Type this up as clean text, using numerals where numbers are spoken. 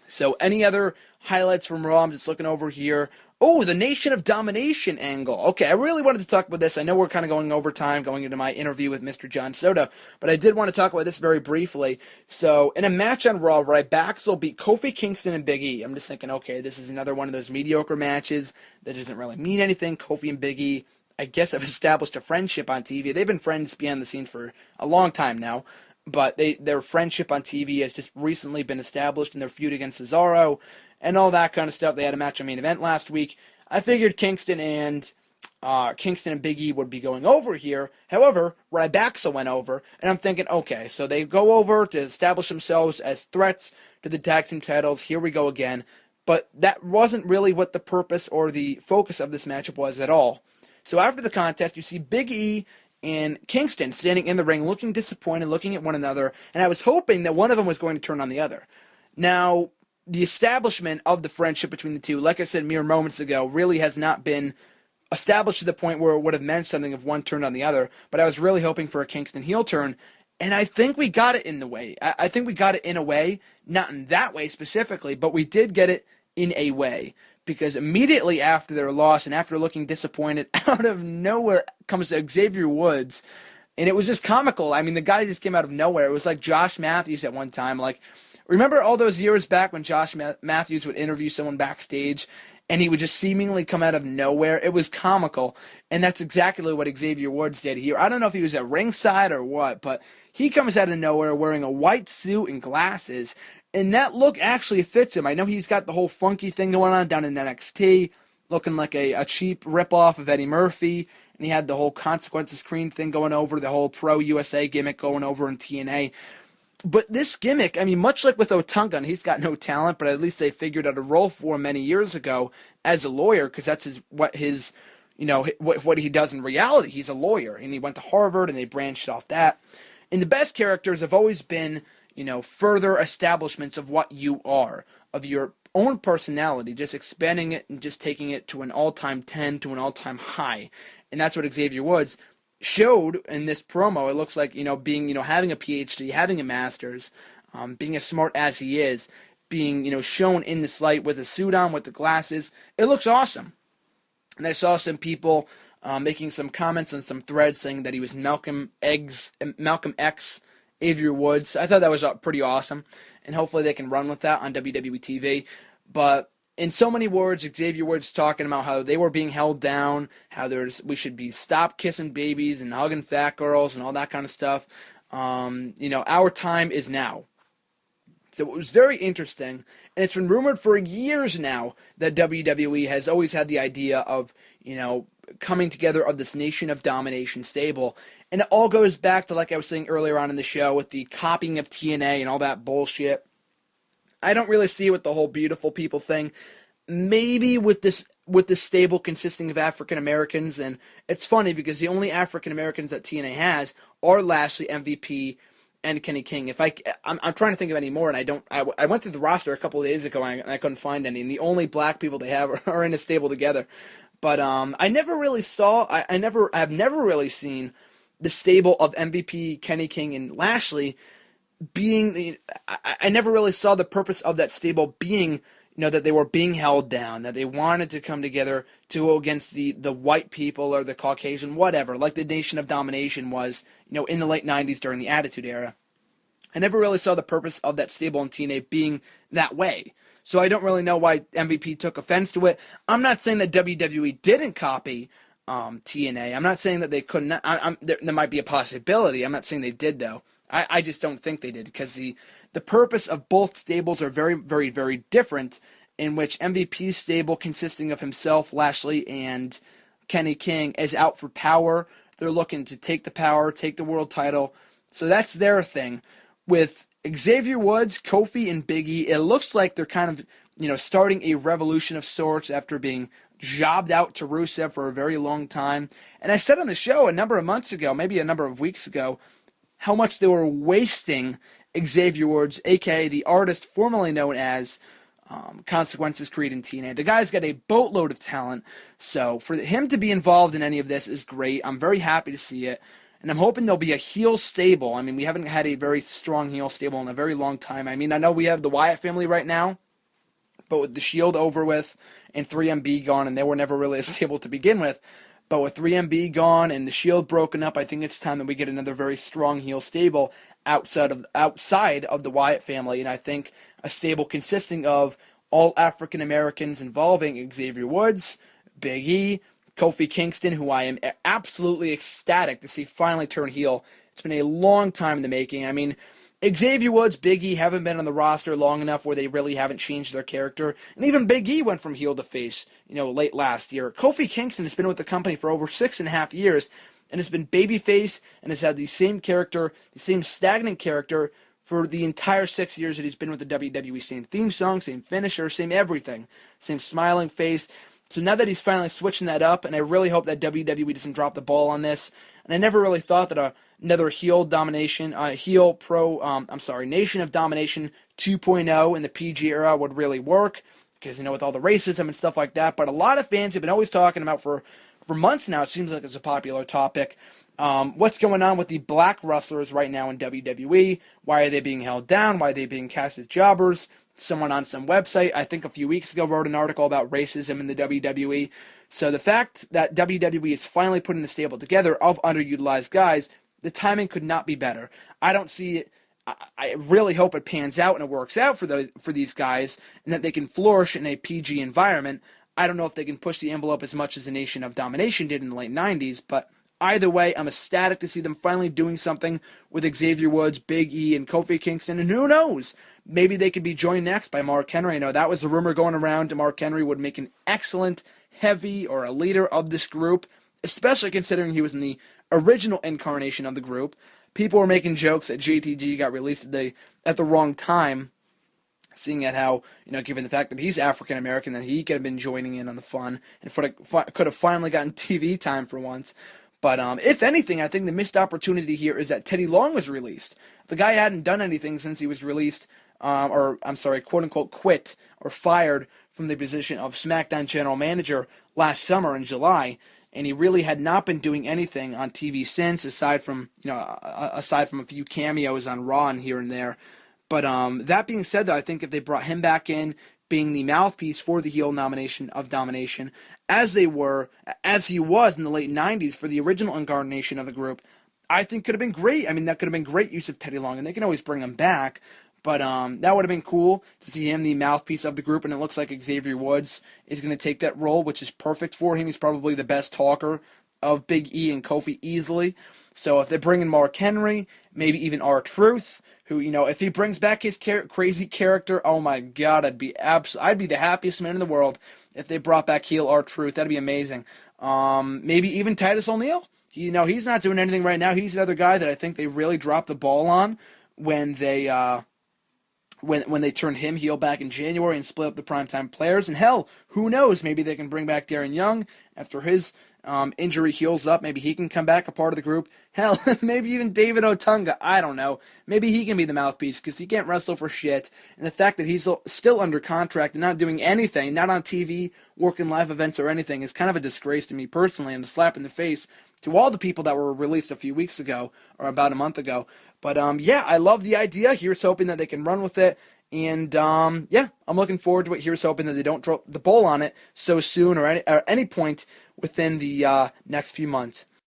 So any other highlights from Raw? I'm just looking over here. Oh, the Nation of Domination angle. Okay, I really wanted to talk about this. I know we're kind of going over time, going into my interview with Mr. John Soda, but I did want to talk about this very briefly. So, in a match on Raw, Baxel beat Kofi Kingston and Big E. I'm just thinking, okay, this is another one of those mediocre matches that doesn't really mean anything. Kofi and Big E, I guess, have established a friendship on TV. They've been friends behind the scenes for a long time now, but their friendship on TV has just recently been established in their feud against Cesaro and all that kind of stuff. They had a match on Main Event last week. I figured Kingston and Big E would be going over here. However, Rybaxa went over, and I'm thinking, okay, so they go over to establish themselves as threats to the tag team titles. Here we go again. But that wasn't really what the purpose or the focus of this matchup was at all. So after the contest, you see Big E and Kingston standing in the ring, looking disappointed, looking at one another, and I was hoping that one of them was going to turn on the other. Now, the establishment of the friendship between the two, like I said mere moments ago, really has not been established to the point where it would have meant something if one turned on the other, but I was really hoping for a Kingston heel turn, and I think we got it in the way. I think we got it in a way, not in that way specifically, but we did get it in a way, because immediately after their loss and after looking disappointed, out of nowhere comes Xavier Woods, and it was just comical. I mean, the guy just came out of nowhere. It was like Josh Matthews at one time. Like, remember all those years back when Josh Matthews would interview someone backstage and he would just seemingly come out of nowhere? It was comical, and that's exactly what Xavier Woods did here. I don't know if he was at ringside or what, but he comes out of nowhere wearing a white suit and glasses, and that look actually fits him. I know he's got the whole funky thing going on down in NXT, looking like a cheap ripoff of Eddie Murphy, and he had the whole Consequences Cream thing going over, the whole Pro USA gimmick going over in TNA. But this gimmick, I mean, much like with Otunga, and he's got no talent, but at least they figured out a role for him many years ago as a lawyer, because that's what he does in reality. He's a lawyer, and he went to Harvard, and they branched off that. And the best characters have always been, further establishments of what you are, of your own personality, just expanding it and just taking it to an all-time 10, to an all-time high. And that's what Xavier Woods showed in this promo. It looks like, being, having a PhD, having a master's, being as smart as he is, being, shown in this light with a suit on, with the glasses. It looks awesome. And I saw some people making some comments on some threads saying that he was Malcolm X Xavier Woods. I thought that was pretty awesome, and hopefully they can run with that on WWE TV. But in so many words, Xavier Woods talking about how they were being held down, how we should be stop kissing babies and hugging fat girls and all that kind of stuff. Our time is now. So it was very interesting, and it's been rumored for years now that WWE has always had the idea of, coming together of this Nation of Domination stable. And it all goes back to, like I was saying earlier on in the show, with the copying of TNA and all that bullshit. I don't really see it with the whole beautiful people thing. Maybe with this stable consisting of African Americans, and it's funny because the only African Americans that TNA has are Lashley, MVP, and Kenny King. I'm trying to think of any more, and I went through the roster a couple of days ago and I couldn't find any. And the only black people they have are in a stable together. But I never really saw. I've never really seen the stable of MVP, Kenny King, and Lashley being I never really saw the purpose of that stable being, that they were being held down, that they wanted to come together to go against the white people or the Caucasian, whatever, like the Nation of Domination was, in the late 90s during the Attitude Era. I never really saw the purpose of that stable in TNA being that way. So I don't really know why MVP took offense to it. I'm not saying that WWE didn't copy TNA. I'm not saying that they couldn't. There might be a possibility. I'm not saying they did, though. I just don't think they did, because the purpose of both stables are very, very, very different, in which MVP's stable, consisting of himself, Lashley, and Kenny King, is out for power. They're looking to take the power, take the world title. So that's their thing. With Xavier Woods, Kofi, and Big E, it looks like they're kind of, starting a revolution of sorts after being jobbed out to Rusev for a very long time. And I said on the show a number of months ago, maybe a number of weeks ago, how much they were wasting Xavier Woods, a.k.a. the artist formerly known as Consequences Creed in TNA. The guy's got a boatload of talent, so for him to be involved in any of this is great. I'm very happy to see it, and I'm hoping there'll be a heel stable. I mean, we haven't had a very strong heel stable in a very long time. I mean, I know we have the Wyatt family right now, But with the Shield over with and 3MB gone, and they were never really a stable to begin with, but with 3MB gone and the Shield broken up, I think it's time that we get another very strong heel stable outside of the Wyatt family. And I think a stable consisting of all African Americans involving Xavier Woods, Big E, Kofi Kingston, who I am absolutely ecstatic to see finally turn heel. It's been a long time in the making. I mean, Xavier Woods, Big E haven't been on the roster long enough where they really haven't changed their character. And even Big E went from heel to face, late last year. Kofi Kingston has been with the company for over 6.5 years and has been babyface and has had the same character, the same stagnant character for the entire 6 years that he's been with the WWE. Same theme song, same finisher, same everything. Same smiling face. So now that he's finally switching that up, and I really hope that WWE doesn't drop the ball on this. And I never really thought that another Nation of Domination 2.0 in the PG era would really work, because, with all the racism and stuff like that. But a lot of fans have been always talking about for months now, it seems like it's a popular topic, what's going on with the black wrestlers right now in WWE. Why are they being held down? Why are they being cast as jobbers? Someone on some website, I think a few weeks ago, wrote an article about racism in the WWE. So the fact that WWE is finally putting the stable together of underutilized guys, the timing could not be better. I don't see it. I really hope it pans out and it works out for these guys, and that they can flourish in a PG environment. I don't know if they can push the envelope as much as the Nation of Domination did in the late 90s, but either way, I'm ecstatic to see them finally doing something with Xavier Woods, Big E, and Kofi Kingston, and who knows? Maybe they could be joined next by Mark Henry. I know that was a rumor going around. Mark Henry would make an excellent heavy or a leader of this group, especially considering he was in the original incarnation of the group. People were making jokes that JTG got released at the wrong time, seeing at how, given the fact that he's African American, that he could have been joining in on the fun and could have finally gotten TV time for once. But if anything, I think the missed opportunity here is that Teddy Long was released. The guy hadn't done anything since he was released, quote-unquote quit or fired from the position of SmackDown General Manager last summer in July. And he really had not been doing anything on TV since, aside from a few cameos on Raw and here and there. But that being said, though, I think if they brought him back in, being the mouthpiece for the heel nomination of Domination, as he was in the late 90s for the original incarnation of the group, I think could have been great. I mean, that could have been great use of Teddy Long, and they can always bring him back. But that would have been cool to see him the mouthpiece of the group, and it looks like Xavier Woods is going to take that role, which is perfect for him. He's probably the best talker of Big E and Kofi easily. So if they bring in Mark Henry, maybe even R-Truth, who, if he brings back his crazy character, oh my God, I'd be the happiest man in the world if they brought back heel R-Truth. That'd be amazing. Maybe even Titus O'Neil. He's not doing anything right now. He's another guy that I think they really dropped the ball on when they when they turned him heel back in January and split up the primetime players. And hell, who knows? Maybe they can bring back Darren Young after his injury heals up. Maybe he can come back a part of the group. Hell, maybe even David Otunga. I don't know. Maybe he can be the mouthpiece because he can't wrestle for shit. And the fact that he's still under contract and not doing anything, not on TV, working live events or anything, is kind of a disgrace to me personally and a slap in the face to all the people that were released a few weeks ago or about a month ago. But I love the idea. Here's hoping that they can run with it. And I'm looking forward to it. Here's hoping that they don't drop the ball on it so soon or at any point within the next few months.